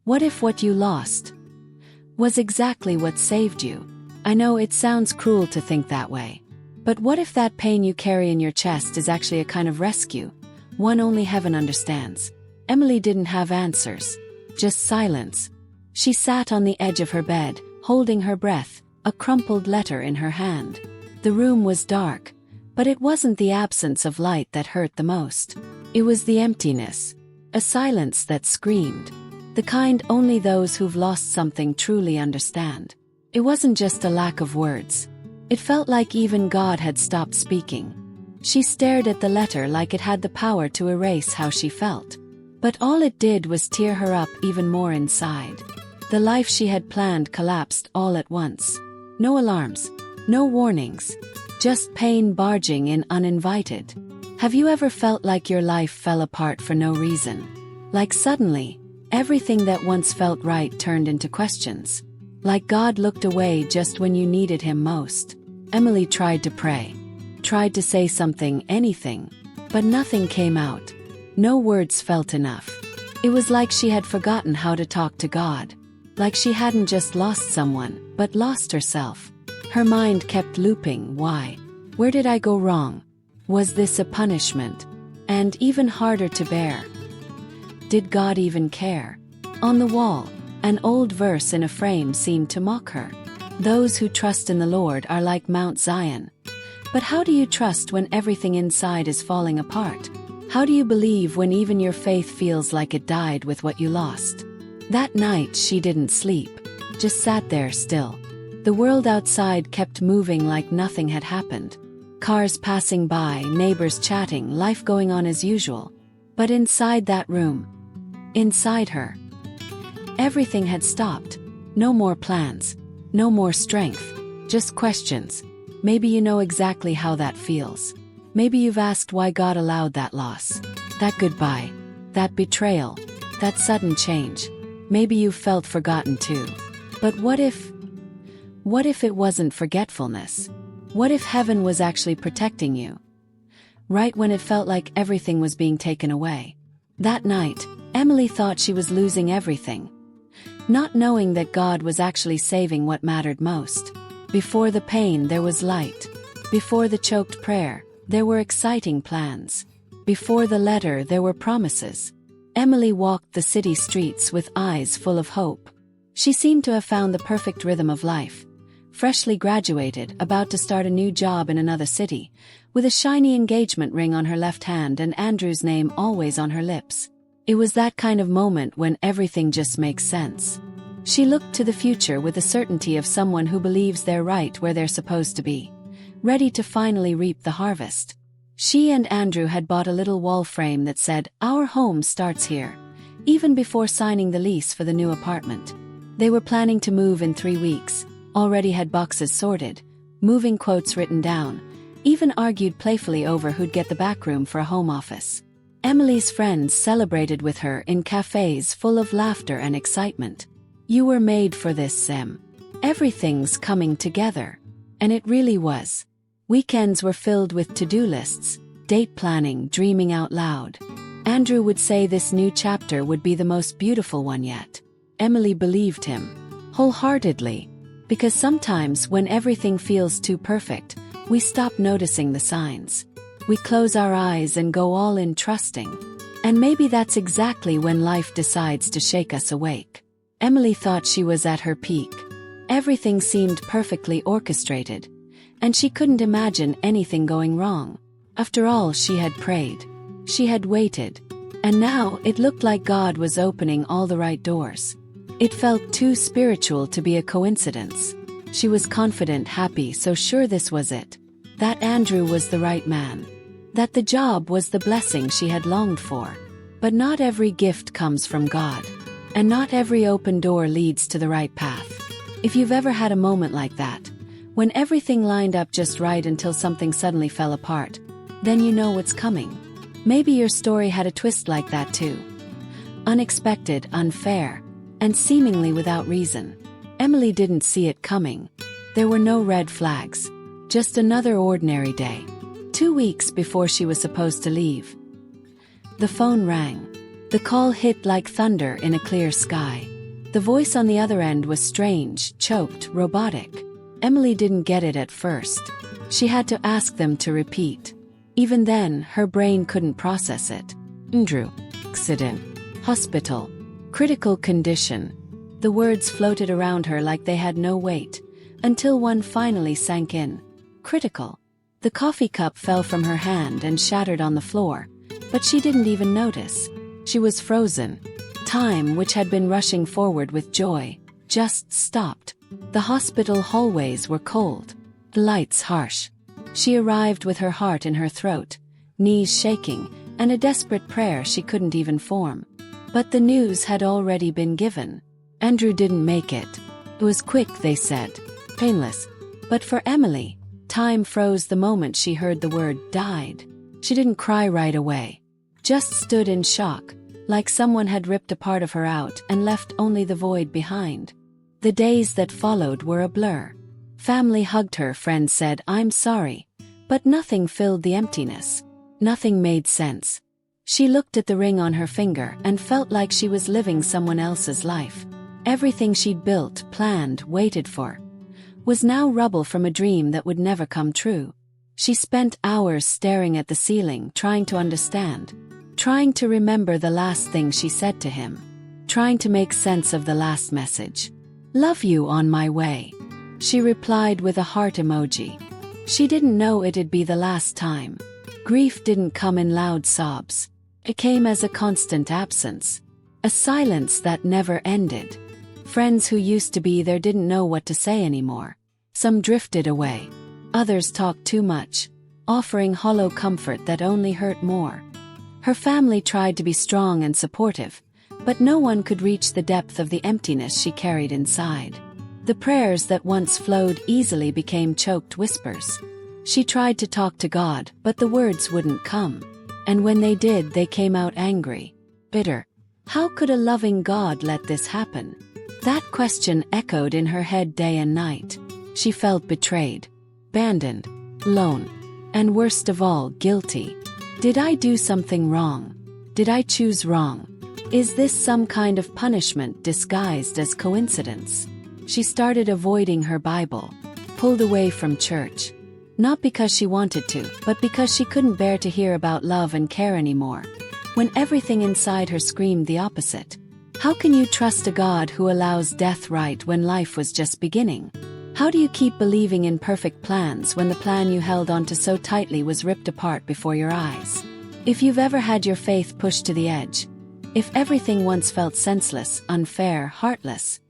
What if what you lost was exactly what saved you? I know it sounds cruel to think that way. But what if that pain you carry in your chest is actually a kind of rescue, one only heaven understands? Emily didn't have answers, just silence. She sat on the edge of her bed, holding her breath, a crumpled letter in her hand. The room was dark, but it wasn't the absence of light that hurt the most. It was the emptiness, a silence that screamed, the kind only those who've lost something truly understand. It wasn't just a lack of words. It felt like even God had stopped speaking. She stared at the letter like it had the power to erase how she felt. But all it did was tear her up even more inside. The life she had planned collapsed all at once. No alarms, no warnings, just pain barging in uninvited. Have you ever felt like your life fell apart for no reason? Like suddenly, everything that once felt right turned into questions. Like God looked away just when you needed him most. Emily tried to pray, tried to say something, anything, but nothing came out. No words felt enough. It was like she had forgotten how to talk to God. Like she hadn't just lost someone, but lost herself. Her mind kept looping, why? Where did I go wrong? Was this a punishment? And even harder to bear, did God even care? On the wall, an old verse in a frame seemed to mock her. Those who trust in the Lord are like Mount Zion. But how do you trust when everything inside is falling apart? How do you believe when even your faith feels like it died with what you lost? That night she didn't sleep, just sat there still. The world outside kept moving like nothing had happened. Cars passing by, neighbors chatting, life going on as usual. But inside that room, inside her, everything had stopped. No more plans, no more strength, just questions. Maybe you know exactly how that feels. Maybe you've asked why God allowed that loss, that goodbye, that betrayal, that sudden change. Maybe you've felt forgotten too. But what if it wasn't forgetfulness? What if heaven was actually protecting you? Right when it felt like everything was being taken away. That night, Emily thought she was losing everything, not knowing that God was actually saving what mattered most. Before the pain there was light. Before the choked prayer, there were exciting plans. Before the letter there were promises. Emily walked the city streets with eyes full of hope. She seemed to have found the perfect rhythm of life. Freshly graduated, about to start a new job in another city, with a shiny engagement ring on her left hand and Andrew's name always on her lips. It was that kind of moment when everything just makes sense. She looked to the future with the certainty of someone who believes they're right where they're supposed to be, ready to finally reap the harvest. She and Andrew had bought a little wall frame that said, "Our home starts here," even before signing the lease for the new apartment. They were planning to move in 3 weeks, already had boxes sorted, moving quotes written down, even argued playfully over who'd get the back room for a home office. Emily's friends celebrated with her in cafes full of laughter and excitement. "You were made for this, Em. Everything's coming together." And it really was. Weekends were filled with to-do lists, date planning, dreaming out loud. Andrew would say this new chapter would be the most beautiful one yet. Emily believed him, wholeheartedly, because sometimes when everything feels too perfect, we stop noticing the signs. We close our eyes and go all in trusting. And maybe that's exactly when life decides to shake us awake. Emily thought she was at her peak. Everything seemed perfectly orchestrated, and she couldn't imagine anything going wrong. After all, she had prayed. She had waited. And now it looked like God was opening all the right doors. It felt too spiritual to be a coincidence. She was confident, happy, so sure this was it. That Andrew was the right man. That the job was the blessing she had longed for. But not every gift comes from God. And not every open door leads to the right path. If you've ever had a moment like that, when everything lined up just right until something suddenly fell apart, then you know what's coming. Maybe your story had a twist like that too. Unexpected, unfair, and seemingly without reason. Emily didn't see it coming. There were no red flags. Just another ordinary day. 2 weeks before she was supposed to leave. The phone rang. The call hit like thunder in a clear sky. The voice on the other end was strange, choked, robotic. Emily didn't get it at first. She had to ask them to repeat. Even then, her brain couldn't process it. Andrew. Accident. Hospital. Critical condition. The words floated around her like they had no weight, until one finally sank in. Critical. The coffee cup fell from her hand and shattered on the floor, but she didn't even notice. She was frozen. Time, which had been rushing forward with joy, just stopped. The hospital hallways were cold, the lights harsh. She arrived with her heart in her throat, knees shaking, and a desperate prayer she couldn't even form. But the news had already been given. Andrew didn't make it. It was quick, they said. Painless. But for Emily, time froze the moment she heard the word died. She didn't cry right away. Just stood in shock, like someone had ripped a part of her out and left only the void behind. The days that followed were a blur. Family hugged her, friends said, "I'm sorry." But nothing filled the emptiness. Nothing made sense. She looked at the ring on her finger and felt like she was living someone else's life. Everything she'd built, planned, waited for, was now rubble from a dream that would never come true. She spent hours staring at the ceiling, trying to understand, trying to remember the last thing she said to him, trying to make sense of the last message. "Love you, on my way," she replied with a heart emoji. She didn't know it'd be the last time. Grief didn't come in loud sobs. It came as a constant absence. A silence that never ended. Friends who used to be there didn't know what to say anymore. Some drifted away. Others talked too much, offering hollow comfort that only hurt more. Her family tried to be strong and supportive, but no one could reach the depth of the emptiness she carried inside. The prayers that once flowed easily became choked whispers. She tried to talk to God, but the words wouldn't come. And when they did, they came out angry, bitter. How could a loving God let this happen? That question echoed in her head day and night. She felt betrayed, abandoned, alone, and worst of all, guilty. Did I do something wrong? Did I choose wrong? Is this some kind of punishment disguised as coincidence? She started avoiding her Bible, pulled away from church. Not because she wanted to, but because she couldn't bear to hear about love and care anymore, when everything inside her screamed the opposite. How can you trust a God who allows death right when life was just beginning? How do you keep believing in perfect plans when the plan you held onto so tightly was ripped apart before your eyes? If you've ever had your faith pushed to the edge, if everything once felt senseless, unfair, heartless,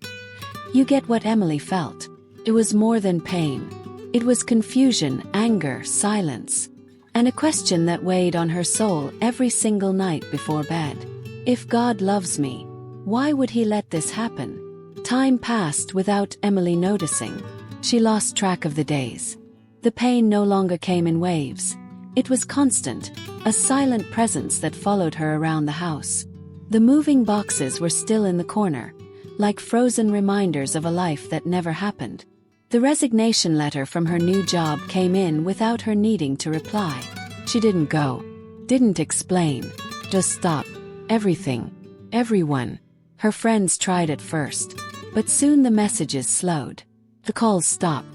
you get what Emily felt. It was more than pain. It was confusion, anger, silence, and a question that weighed on her soul every single night before bed. If God loves me, why would he let this happen? Time passed without Emily noticing. She lost track of the days. The pain no longer came in waves. It was constant, a silent presence that followed her around the house. The moving boxes were still in the corner, like frozen reminders of a life that never happened. The resignation letter from her new job came in without her needing to reply. She didn't go, didn't explain, just stopped. Everything, everyone. Her friends tried at first, but soon the messages slowed. The calls stopped,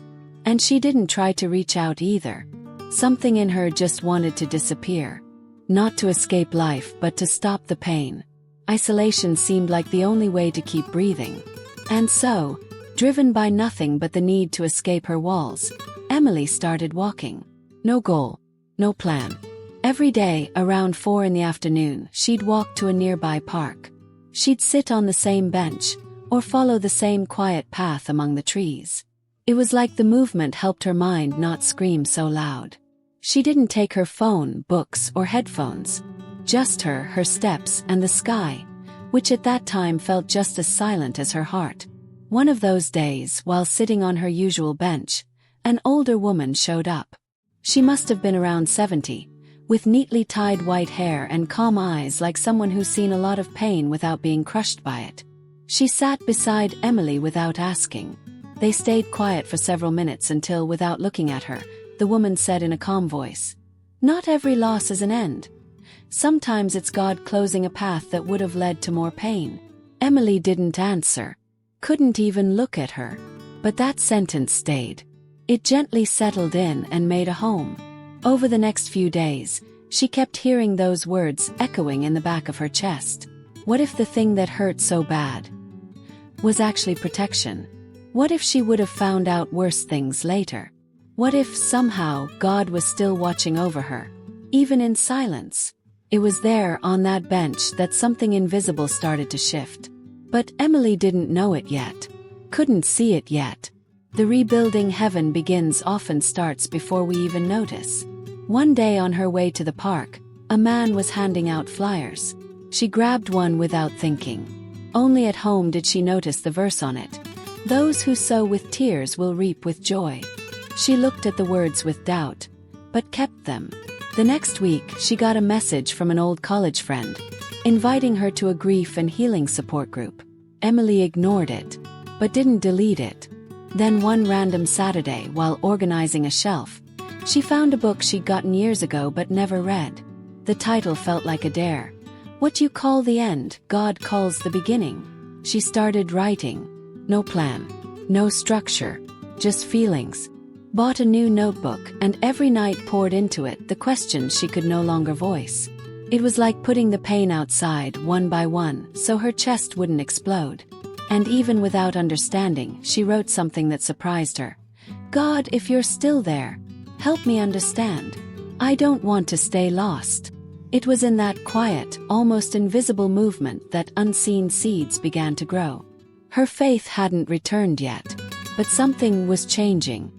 and she didn't try to reach out either. Something in her just wanted to disappear. Not to escape life, but to stop the pain. Isolation seemed like the only way to keep breathing. And so, driven by nothing but the need to escape her walls, Emily started walking. No goal, no plan. Every day, around 4 in the afternoon, she'd walk to a nearby park. She'd sit on the same bench, or follow the same quiet path among the trees. It was like the movement helped her mind not scream so loud. She didn't take her phone, books, or headphones. Just her steps, and the sky, which at that time felt just as silent as her heart. One of those days, while sitting on her usual bench, an older woman showed up. She must have been around 70, with neatly tied white hair and calm eyes, like someone who's seen a lot of pain without being crushed by it. She sat beside Emily without asking. They stayed quiet for several minutes until, without looking at her, the woman said in a calm voice, "Not every loss is an end. Sometimes it's God closing a path that would have led to more pain." Emily didn't answer. Couldn't even look at her. But that sentence stayed. It gently settled in and made a home. Over the next few days, she kept hearing those words echoing in the back of her chest. What if the thing that hurt so bad was actually protection? What if she would have found out worse things later? What if somehow God was still watching over her, even in silence? It was there on that bench that something invisible started to shift. But Emily didn't know it yet. Couldn't see it yet. The rebuilding heaven begins often starts before we even notice. One day on her way to the park, a man was handing out flyers. She grabbed one without thinking. Only at home did she notice the verse on it. Those who sow with tears will reap with joy. She looked at the words with doubt, but kept them. The next week, she got a message from an old college friend, inviting her to a grief and healing support group. Emily ignored it, but didn't delete it. Then one random Saturday, while organizing a shelf, she found a book she'd gotten years ago but never read. The title felt like a dare. What you call the end, God calls the beginning. She started writing. No plan, no structure, just feelings. Bought a new notebook and every night poured into it the questions she could no longer voice. It was like putting the pain outside one by one so her chest wouldn't explode. And even without understanding, she wrote something that surprised her. God, if you're still there, help me understand. I don't want to stay lost. It was in that quiet, almost invisible movement that unseen seeds began to grow. Her faith hadn't returned yet, but something was changing.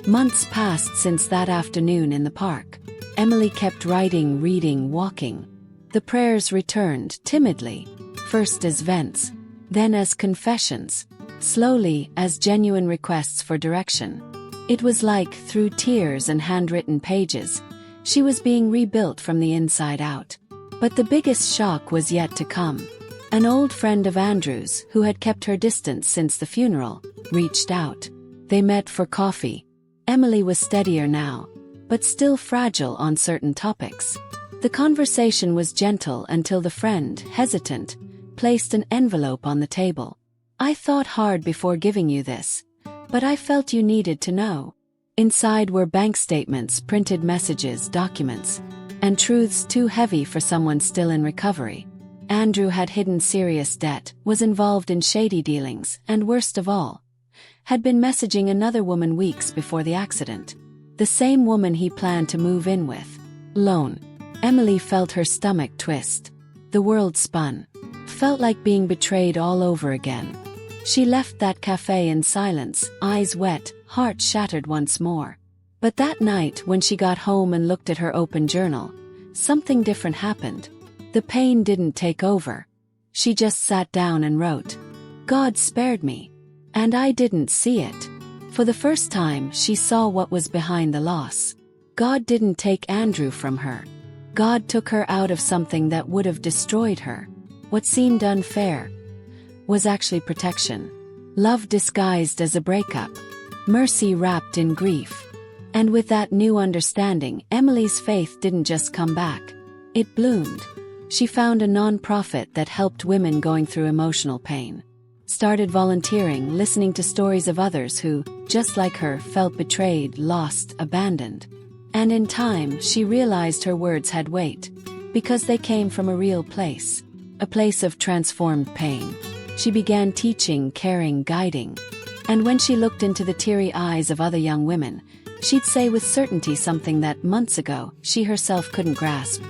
Months passed since that afternoon in the park. Emily kept writing, reading, walking. The prayers returned, timidly, first as vents, then as confessions, slowly as genuine requests for direction. It was like, through tears and handwritten pages, she was being rebuilt from the inside out. But the biggest shock was yet to come. An old friend of Andrew's, who had kept her distance since the funeral, reached out. They met for coffee. Emily was steadier now, but still fragile on certain topics. The conversation was gentle until the friend, hesitant, placed an envelope on the table. I thought hard before giving you this, but I felt you needed to know. Inside were bank statements, printed messages, documents, and truths too heavy for someone still in recovery. Andrew had hidden serious debt, was involved in shady dealings, and worst of all, had been messaging another woman weeks before the accident. The same woman he planned to move in with. Alone. Emily felt her stomach twist. The world spun. Felt like being betrayed all over again. She left that cafe in silence, eyes wet, heart shattered once more. But that night when she got home and looked at her open journal, something different happened. The pain didn't take over. She just sat down and wrote, God spared me. And I didn't see it. For the first time, she saw what was behind the loss. God didn't take Andrew from her. God took her out of something that would have destroyed her. What seemed unfair was actually protection. Love disguised as a breakup. Mercy wrapped in grief. And with that new understanding, Emily's faith didn't just come back. It bloomed. She found a non-profit that helped women going through emotional pain. Started volunteering, listening to stories of others who, just like her, felt betrayed, lost, abandoned. And in time, she realized her words had weight, because they came from a real place. A place of transformed pain. She began teaching, caring, guiding. And when she looked into the teary eyes of other young women, she'd say with certainty something that months ago she herself couldn't grasp.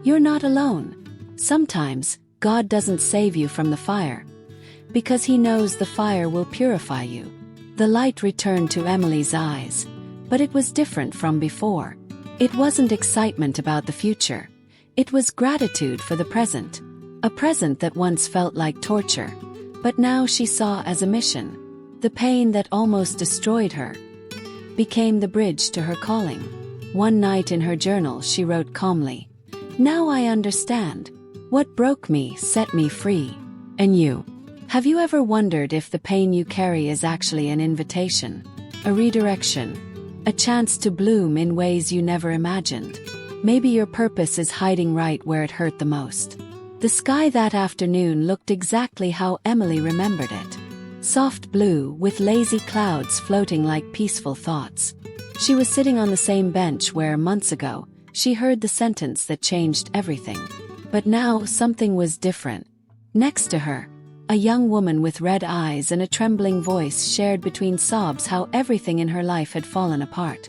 You're not alone. Sometimes, God doesn't save you from the fire, because He knows the fire will purify you. The light returned to Emily's eyes, but it was different from before. It wasn't excitement about the future. It was gratitude for the present. A present that once felt like torture, but now she saw as a mission. The pain that almost destroyed her became the bridge to her calling. One night in her journal she wrote calmly, Now I understand. What broke me set me free. And you? Have you ever wondered if the pain you carry is actually an invitation? A redirection? A chance to bloom in ways you never imagined? Maybe your purpose is hiding right where it hurt the most. The sky that afternoon looked exactly how Emily remembered it. Soft blue, with lazy clouds floating like peaceful thoughts. She was sitting on the same bench where, months ago, she heard the sentence that changed everything. But now something was different. Next to her, a young woman with red eyes and a trembling voice shared between sobs how everything in her life had fallen apart.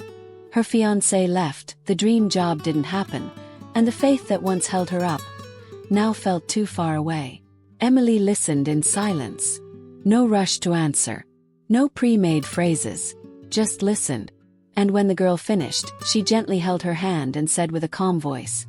Her fiancé left, the dream job didn't happen, and the faith that once held her up now felt too far away. Emily listened in silence. No rush to answer. No pre-made phrases. Just listened. And when the girl finished, she gently held her hand and said with a calm voice,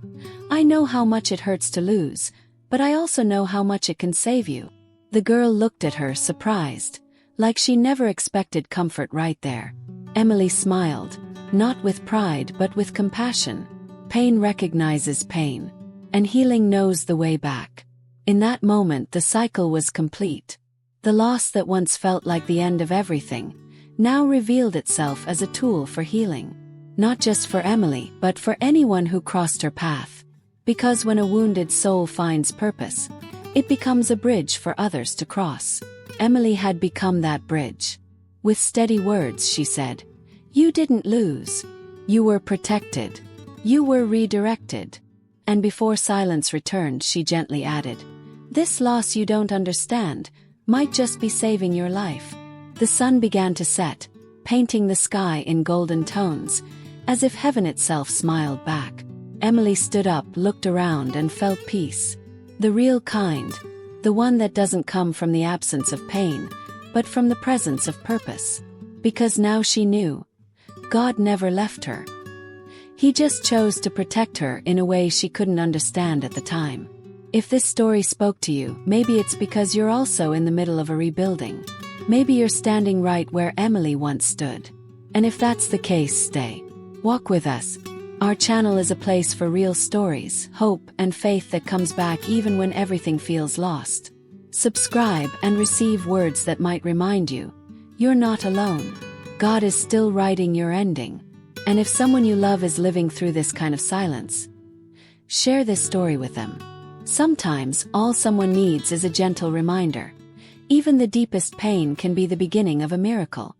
"I know how much it hurts to lose, but I also know how much it can save you." The girl looked at her surprised, like she never expected comfort right there. Emily smiled, not with pride but with compassion. Pain recognizes pain, and healing knows the way back. In that moment the cycle was complete. The loss that once felt like the end of everything now revealed itself as a tool for healing. Not just for Emily, but for anyone who crossed her path. Because when a wounded soul finds purpose, it becomes a bridge for others to cross. Emily had become that bridge. With steady words she said, "You didn't lose. You were protected. You were redirected." And before silence returned she gently added, "This loss you don't understand might just be saving your life." The sun began to set, painting the sky in golden tones, as if heaven itself smiled back. Emily stood up, looked around, and felt peace. The real kind. The one that doesn't come from the absence of pain, but from the presence of purpose. Because now she knew. God never left her. He just chose to protect her in a way she couldn't understand at the time. If this story spoke to you, maybe it's because you're also in the middle of a rebuilding. Maybe you're standing right where Emily once stood. And if that's the case, stay. Walk with us. Our channel is a place for real stories, hope, and faith that comes back even when everything feels lost. Subscribe and receive words that might remind you, you're not alone. God is still writing your ending. And if someone you love is living through this kind of silence, share this story with them. Sometimes, all someone needs is a gentle reminder. Even the deepest pain can be the beginning of a miracle.